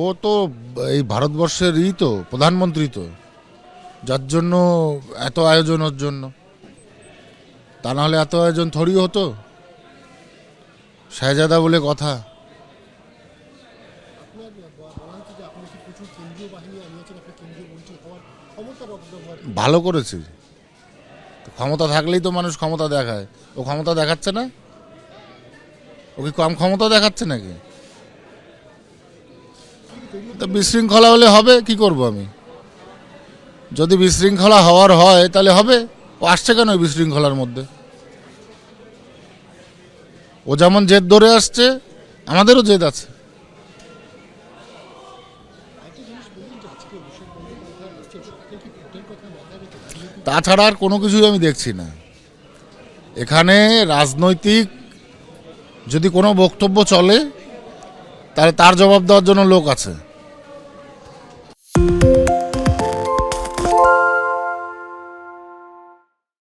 ও তো এই ভারতবর্ষেরই তো প্রধানমন্ত্রী, তো যার জন্য এত আয়োজন ওর জন্য। তা নাহলে এত আয়োজন থোড়ি হতো। শাহজাদা বলে কথা। ভালো করেছে, ক্ষমতা থাকলেই তো মানুষ ক্ষমতা দেখায়। ও ক্ষমতা দেখাচ্ছে না, ওকে কম ক্ষমতা দেখাচ্ছে নাকি? তা বিশৃঙ্খলা হলে হবে, কি করব আমি? যদি বিশৃঙ্খলা হওয়ার হয় তাহলে হবে। ও আসছে কেন ওই বিশৃঙ্খলার মধ্যে? ও যেমন জেদ ধরে আসছে, আমাদেরও জেদ আছে। তাছাড়া আর কোনো কিছুই আমি দেখছি না এখানে। রাজনৈতিক যদি কোনো বক্তব্য চলে তাহলে তার জবাব দেওয়ার জন্য লোক আছে।